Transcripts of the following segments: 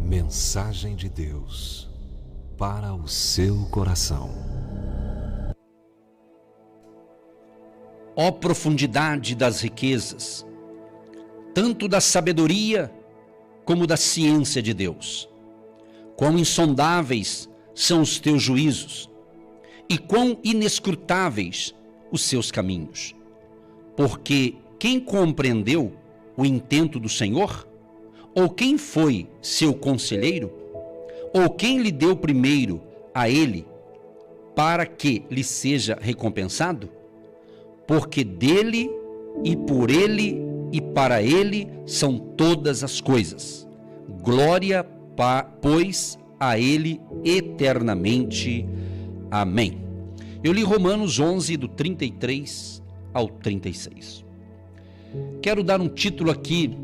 Mensagem de Deus para o seu coração. Ó profundidade das riquezas, tanto da sabedoria como da ciência de Deus. Quão insondáveis são os teus juízos e quão inescrutáveis os seus caminhos. Porque quem compreendeu o intento do Senhor? Ou quem foi seu conselheiro? Ou quem lhe deu primeiro a ele, para que lhe seja recompensado? Porque dele e por ele e para ele são todas as coisas. Glória, pois, a ele eternamente. Amém. Eu li Romanos 11, do 33 ao 36. Quero dar um título aqui: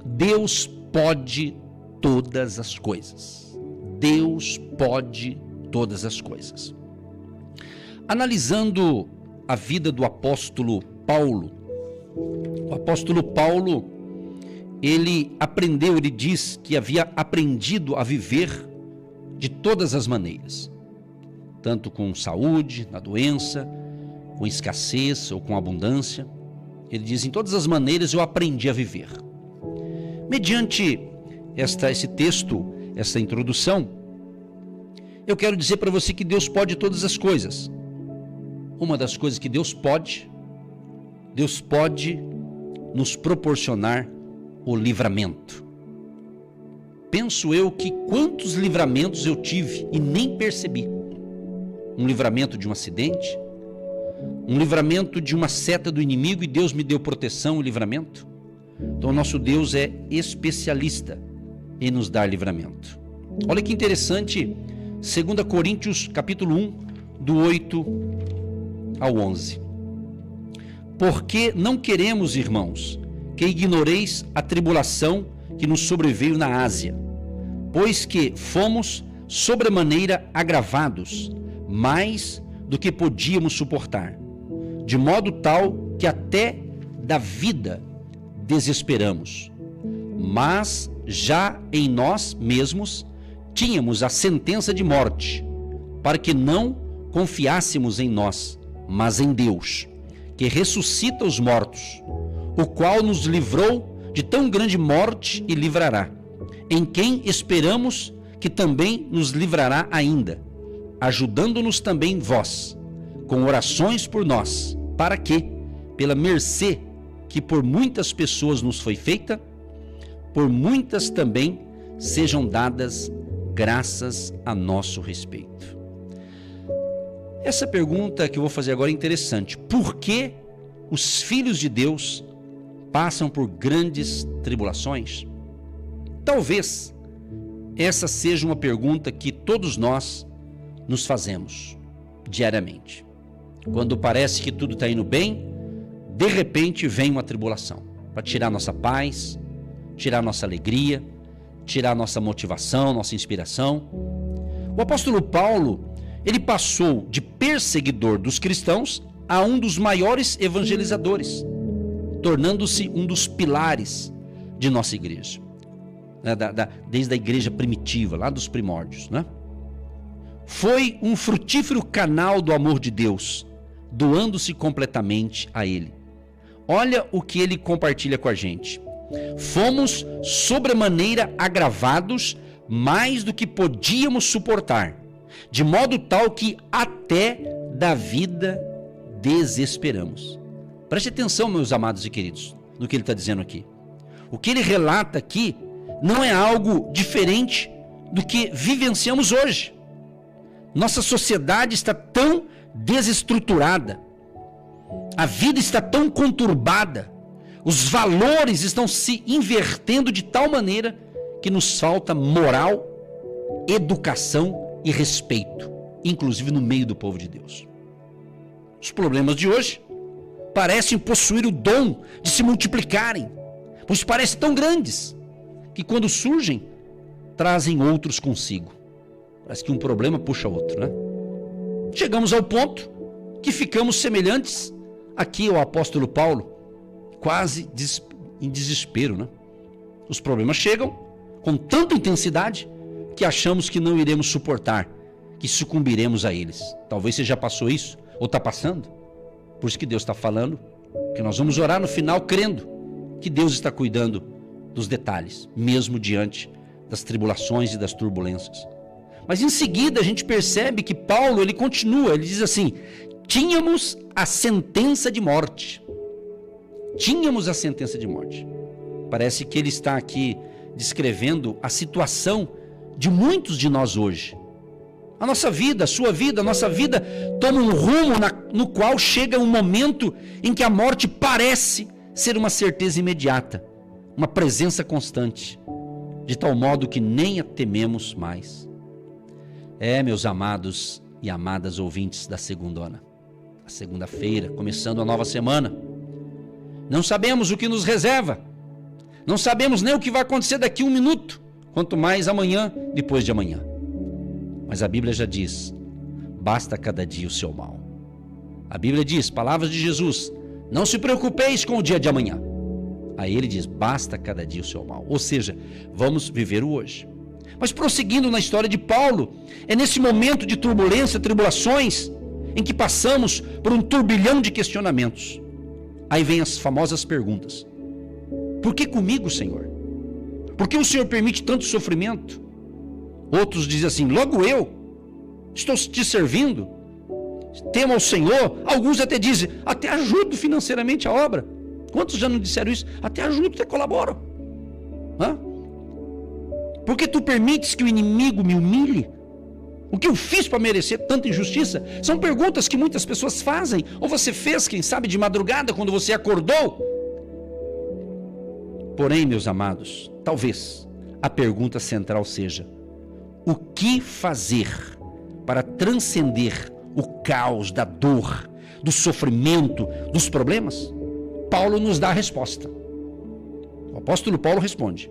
Deus pode todas as coisas. Deus pode todas as coisas. Analisando a vida do apóstolo Paulo, o apóstolo Paulo, ele diz que havia aprendido a viver de todas as maneiras, tanto com saúde, na doença, com escassez ou com abundância. Ele diz: em todas as maneiras eu aprendi a viver. Mediante esse texto, essa introdução, eu quero dizer para você que Deus pode todas as coisas. Uma das coisas que Deus pode nos proporcionar o livramento. Penso eu que quantos livramentos eu tive e nem percebi. Um livramento de um acidente, um livramento de uma seta do inimigo e Deus me deu proteção e livramento. Então, nosso Deus é especialista em nos dar livramento. Olha que interessante, 2 Coríntios capítulo 1, do 8 ao 11. Porque não queremos, irmãos, que ignoreis a tribulação que nos sobreveio na Ásia, pois que fomos sobremaneira agravados, mais do que podíamos suportar, de modo tal que até da vida desesperamos. Mas já em nós mesmos tínhamos a sentença de morte, para que não confiássemos em nós, mas em Deus, que ressuscita os mortos, o qual nos livrou de tão grande morte e livrará, em quem esperamos que também nos livrará ainda, ajudando-nos também vós, com orações por nós, para que, pela mercê que por muitas pessoas nos foi feita, por muitas também sejam dadas graças a nosso respeito. Essa pergunta que eu vou fazer agora é interessante. Por que os filhos de Deus passam por grandes tribulações? Talvez essa seja uma pergunta que todos nós nos fazemos diariamente. Quando parece que tudo está indo bem, de repente vem uma tribulação para tirar nossa paz, tirar nossa alegria, tirar nossa motivação, nossa inspiração. O apóstolo Paulo, ele passou de perseguidor dos cristãos a um dos maiores evangelizadores, tornando-se um dos pilares de nossa igreja, desde a igreja primitiva, lá dos primórdios, né? Foi um frutífero canal do amor de Deus, doando-se completamente a Ele. Olha o que ele compartilha com a gente. Fomos sobremaneira agravados, mais do que podíamos suportar, de modo tal que até da vida desesperamos. Preste atenção, meus amados e queridos, no que ele está dizendo aqui. O que ele relata aqui não é algo diferente do que vivenciamos hoje. Nossa sociedade está tão desestruturada, a vida está tão conturbada, os valores estão se invertendo de tal maneira que nos falta moral, educação e respeito, inclusive no meio do povo de Deus. Os problemas de hoje parecem possuir o dom de se multiplicarem, pois parecem tão grandes que quando surgem, trazem outros consigo. Parece que um problema puxa outro, né? Chegamos ao ponto que ficamos semelhantes aqui ao apóstolo Paulo, quase em desespero, né? Os problemas chegam, com tanta intensidade que achamos que não iremos suportar, que sucumbiremos a eles. Talvez você já passou isso, ou está passando. Por isso que Deus está falando que nós vamos orar no final crendo que Deus está cuidando dos detalhes, mesmo diante das tribulações e das turbulências. Mas em seguida a gente percebe que Paulo, ele continua, ele diz assim: tínhamos a sentença de morte. Tínhamos a sentença de morte. Parece que ele está aqui descrevendo a situação de muitos de nós hoje. A nossa vida, a sua vida, a nossa vida toma um rumo no qual chega um momento em que a morte parece ser uma certeza imediata, uma presença constante, de tal modo que nem a tememos mais. Meus amados e amadas ouvintes da segundona, a segunda-feira, começando a nova semana, não sabemos o que nos reserva, não sabemos nem o que vai acontecer daqui a 1 minuto, quanto mais amanhã, depois de amanhã. Mas a Bíblia já diz: basta cada dia o seu mal. A Bíblia diz, palavras de Jesus: não se preocupeis com o dia de amanhã. Aí ele diz: basta cada dia o seu mal. Ou seja, vamos viver o hoje. Mas prosseguindo na história de Paulo, é nesse momento de turbulência, tribulações, em que passamos por um turbilhão de questionamentos. Aí vem as famosas perguntas: por que comigo, Senhor? Por que o Senhor permite tanto sofrimento? Outros dizem assim: logo eu estou te servindo, temo ao Senhor. Alguns até dizem: até ajudo financeiramente a obra. Quantos já não disseram isso? Até ajudo, até colaboro. Por que tu permites que o inimigo me humilhe? O que eu fiz para merecer tanta injustiça? São perguntas que muitas pessoas fazem. Ou você fez, quem sabe, de madrugada, quando você acordou. Porém, meus amados, talvez a pergunta central seja: o que fazer para transcender o caos da dor, do sofrimento, dos problemas? Paulo nos dá a resposta. O apóstolo Paulo responde: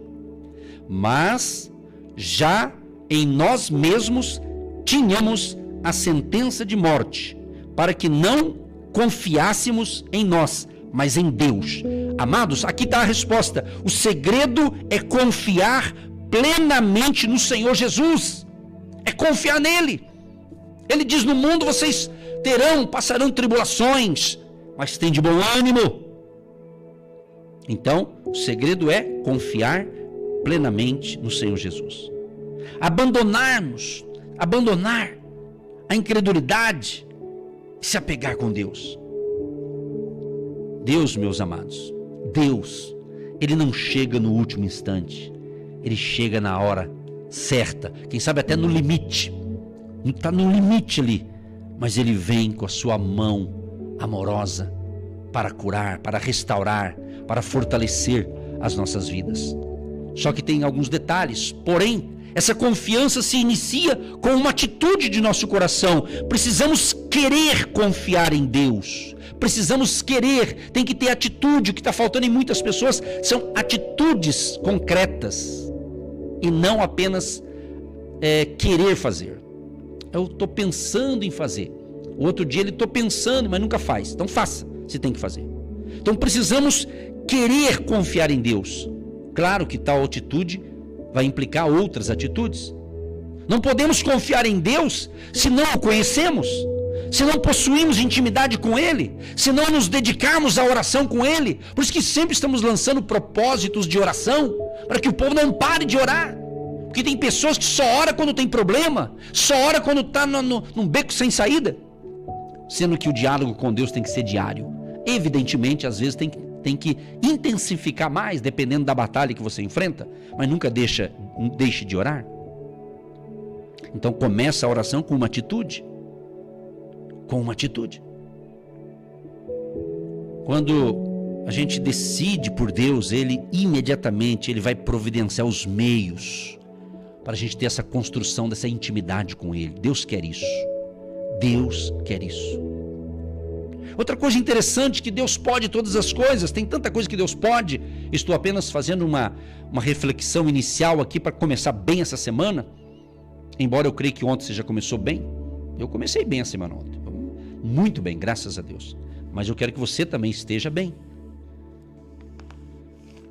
mas já em nós mesmos tínhamos a sentença de morte, para que não confiássemos em nós, mas em Deus. Amados, aqui está a resposta. O segredo é confiar plenamente no Senhor Jesus. É confiar nele. Ele diz: no mundo vocês passarão tribulações, mas tem de bom ânimo. Então, o segredo é confiar plenamente no Senhor Jesus. Abandonar a incredulidade e se apegar com Deus. Deus, meus amados, Deus, Ele não chega no último instante. Ele chega na hora certa, quem sabe até no limite. Está no limite ali, mas Ele vem com a sua mão amorosa para curar, para restaurar, para fortalecer as nossas vidas. Só que tem alguns detalhes. Porém, essa confiança se inicia com uma atitude de nosso coração. Precisamos querer confiar em Deus. Precisamos querer, tem que ter atitude. O que está faltando em muitas pessoas são atitudes concretas e não apenas querer fazer. Eu estou pensando em fazer. O outro dia ele estou pensando, mas nunca faz. Então faça, se tem que fazer. Então precisamos querer confiar em Deus. Claro que tal atitude vai implicar outras atitudes. Não podemos confiar em Deus se não o conhecemos, se não possuímos intimidade com Ele, se não nos dedicarmos à oração com Ele. Por isso que sempre estamos lançando propósitos de oração, para que o povo não pare de orar. Porque tem pessoas que só oram quando tem problema, só oram quando está num beco sem saída. Sendo que o diálogo com Deus tem que ser diário. Evidentemente, às vezes tem que intensificar mais, dependendo da batalha que você enfrenta, mas nunca deixe de orar. Então começa a oração com uma atitude. Quando a gente decide por Deus, Ele imediatamente vai providenciar os meios para a gente ter essa construção dessa intimidade com Ele. Deus quer isso. Deus quer isso. Outra coisa interessante, que Deus pode todas as coisas, tem tanta coisa que Deus pode. Estou apenas fazendo uma reflexão inicial aqui para começar bem essa semana, embora eu creia que ontem você já começou bem. Eu comecei bem a semana ontem, muito bem, graças a Deus, mas eu quero que você também esteja bem.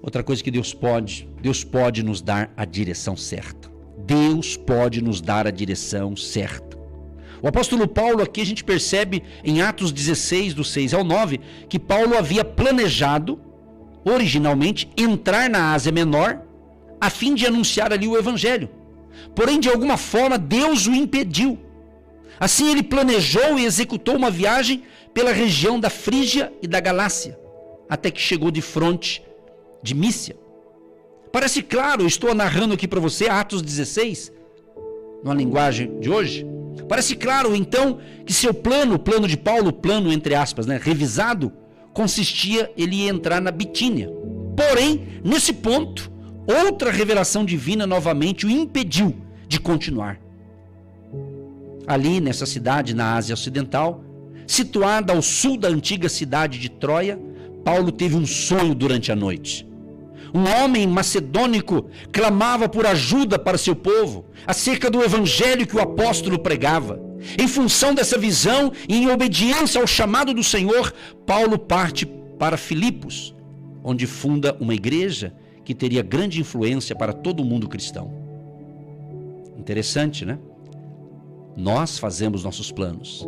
Outra coisa que Deus pode nos dar a direção certa. Deus pode nos dar a direção certa. O apóstolo Paulo aqui a gente percebe em Atos 16, do 6 ao 9, que Paulo havia planejado, originalmente, entrar na Ásia Menor, a fim de anunciar ali o evangelho. Porém, de alguma forma, Deus o impediu. Assim, ele planejou e executou uma viagem pela região da Frígia e da Galácia, até que chegou de fronte de Mícia. Parece claro, eu estou narrando aqui para você Atos 16, numa linguagem de hoje. Parece claro, então, que seu plano, o plano de Paulo, plano entre aspas, revisado, consistia ele entrar na Bitínia. Porém, nesse ponto, outra revelação divina novamente o impediu de continuar. Ali, nessa cidade na Ásia Ocidental, situada ao sul da antiga cidade de Troia, Paulo teve um sonho durante a noite. Um homem macedônico clamava por ajuda para seu povo, acerca do evangelho que o apóstolo pregava. Em função dessa visão e em obediência ao chamado do Senhor, Paulo parte para Filipos, onde funda uma igreja que teria grande influência para todo o mundo cristão. Interessante, né? Nós fazemos nossos planos,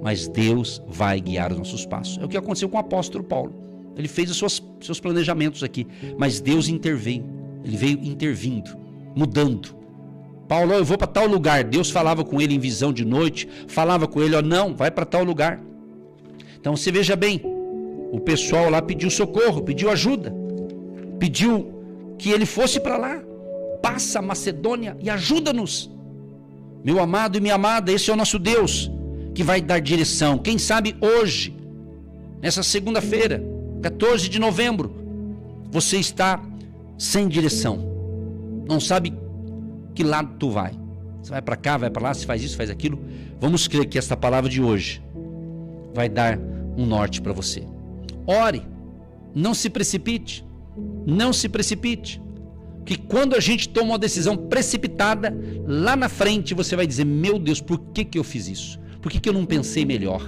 mas Deus vai guiar os nossos passos. É o que aconteceu com o apóstolo Paulo. Ele fez os seus planejamentos aqui, mas Deus interveio. Ele veio intervindo, mudando. Paulo, eu vou para tal lugar. Deus falava com ele em visão de noite, falava com ele, não, vai para tal lugar. Então você veja bem, o pessoal lá pediu socorro, pediu ajuda, pediu que ele fosse para lá. Passa a Macedônia e ajuda-nos. Meu amado e minha amada, esse é o nosso Deus que vai dar direção. Quem sabe hoje, nessa segunda-feira, 14 de novembro, você está sem direção. Não sabe que lado tu vai. Você vai para cá, vai para lá, você faz isso, faz aquilo. Vamos crer que esta palavra de hoje vai dar um norte para você. Ore, não se precipite. Não se precipite. Que quando a gente toma uma decisão precipitada, lá na frente você vai dizer, meu Deus, por que eu fiz isso? Por que eu não pensei melhor?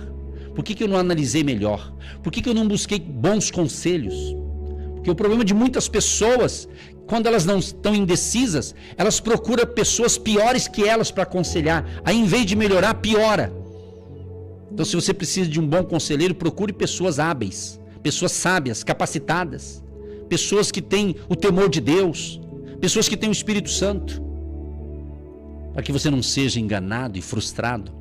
Por que eu não analisei melhor? Por que eu não busquei bons conselhos? Porque o problema de muitas pessoas, quando elas não estão indecisas, elas procuram pessoas piores que elas para aconselhar. Aí, em vez de melhorar, piora. Então, se você precisa de um bom conselheiro, procure pessoas hábeis, pessoas sábias, capacitadas, pessoas que têm o temor de Deus, pessoas que têm o Espírito Santo, para que você não seja enganado e frustrado.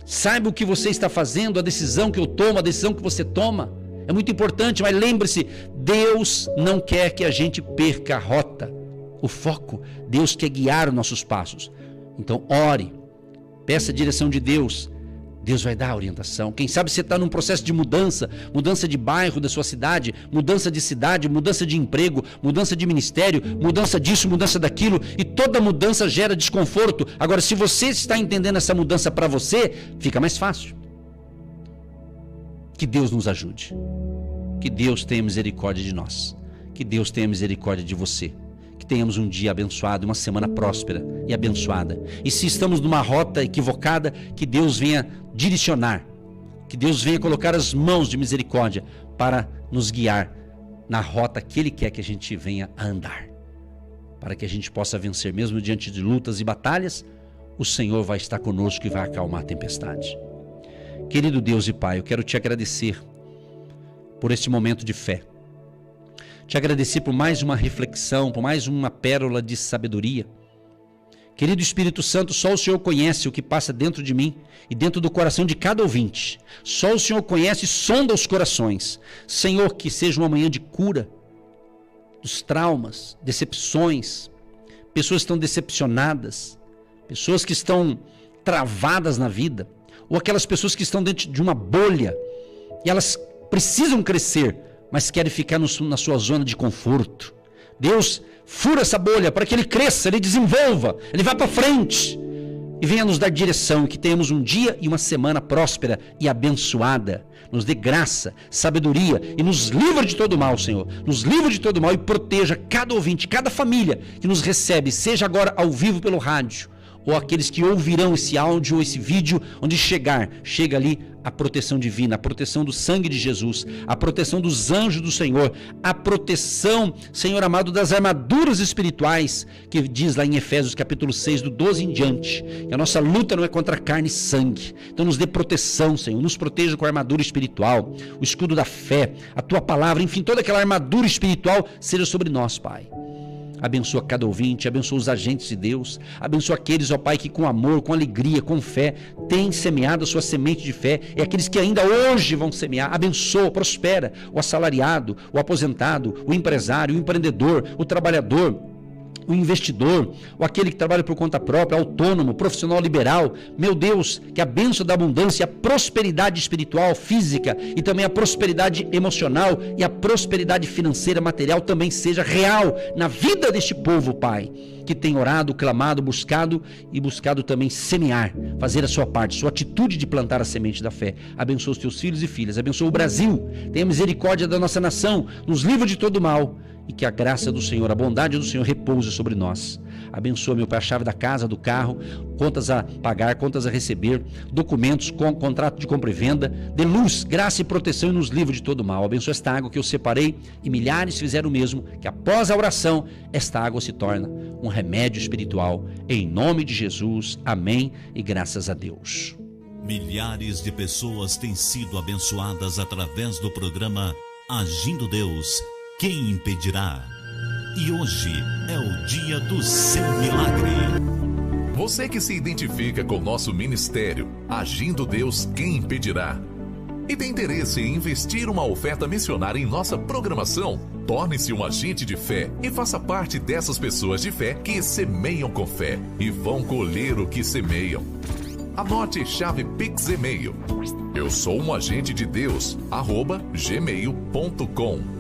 Saiba o que você está fazendo, a decisão que eu tomo, a decisão que você toma. É muito importante, mas lembre-se, Deus não quer que a gente perca a rota, o foco. Deus quer guiar os nossos passos. Então ore, peça a direção de Deus. Deus vai dar a orientação. Quem sabe você está num processo de mudança, mudança de bairro da sua cidade, mudança de emprego, mudança de ministério, mudança disso, mudança daquilo, e toda mudança gera desconforto. Agora, se você está entendendo essa mudança para você, fica mais fácil. Que Deus nos ajude. Que Deus tenha misericórdia de nós. Que Deus tenha misericórdia de você. Que tenhamos um dia abençoado, uma semana próspera e abençoada. E se estamos numa rota equivocada, que Deus venha direcionar, que Deus venha colocar as mãos de misericórdia para nos guiar na rota que Ele quer que a gente venha a andar. Para que a gente possa vencer, mesmo diante de lutas e batalhas, o Senhor vai estar conosco e vai acalmar a tempestade. Querido Deus e Pai, eu quero te agradecer por esse momento de fé. Te agradecer por mais uma reflexão, por mais uma pérola de sabedoria. Querido Espírito Santo, só o Senhor conhece o que passa dentro de mim e dentro do coração de cada ouvinte. Só o Senhor conhece e sonda os corações. Senhor, que seja uma manhã de cura dos traumas, decepções, pessoas que estão decepcionadas, pessoas que estão travadas na vida, ou aquelas pessoas que estão dentro de uma bolha e elas precisam crescer, mas querem ficar na sua zona de conforto. Deus, fura essa bolha para que ele cresça, ele desenvolva, ele vá para frente e venha nos dar direção, que tenhamos um dia e uma semana próspera e abençoada. Nos dê graça, sabedoria e nos livre de todo mal, Senhor. Nos livre de todo mal e proteja cada ouvinte, cada família que nos recebe, seja agora ao vivo pelo rádio ou aqueles que ouvirão esse áudio ou esse vídeo, onde chega ali a proteção divina, a proteção do sangue de Jesus, a proteção dos anjos do Senhor, a proteção, Senhor amado, das armaduras espirituais, que diz lá em Efésios capítulo 6, do 12 em diante, que a nossa luta não é contra carne e sangue. Então nos dê proteção, Senhor, nos proteja com a armadura espiritual, o escudo da fé, a tua palavra, enfim, toda aquela armadura espiritual seja sobre nós, Pai. Abençoa cada ouvinte, abençoa os agentes de Deus, abençoa aqueles, ó Pai, que com amor, com alegria, com fé, têm semeado a sua semente de fé, e aqueles que ainda hoje vão semear. Abençoa, prospera o assalariado, o aposentado, o empresário, o empreendedor, o trabalhador, o investidor, ou aquele que trabalha por conta própria, autônomo, profissional liberal. Meu Deus, que a bênção da abundância, a prosperidade espiritual, física e também a prosperidade emocional e a prosperidade financeira, material também seja real na vida deste povo, Pai, que tem orado, clamado, buscado e buscado também semear, fazer a sua parte, sua atitude de plantar a semente da fé. Abençoa os teus filhos e filhas, abençoa o Brasil, tenha misericórdia da nossa nação, nos livra de todo mal, e que a graça do Senhor, a bondade do Senhor repouse sobre nós. Abençoa, meu Pai, a chave da casa, do carro, contas a pagar, contas a receber, documentos, contrato de compra e venda, dê luz, graça e proteção e nos livre de todo mal. Abençoa esta água que eu separei e milhares fizeram o mesmo, que após a oração, esta água se torna um remédio espiritual. Em nome de Jesus, amém e graças a Deus. Milhares de pessoas têm sido abençoadas através do programa Agindo Deus, quem impedirá? E hoje é o dia do seu milagre. Você que se identifica com o nosso ministério, Agindo Deus, quem impedirá? E tem interesse em investir uma oferta missionária em nossa programação? Torne-se um agente de fé e faça parte dessas pessoas de fé que semeiam com fé e vão colher o que semeiam. Anote chave Pix e-mail. Eu sou um agente de Deus, @gmail.com.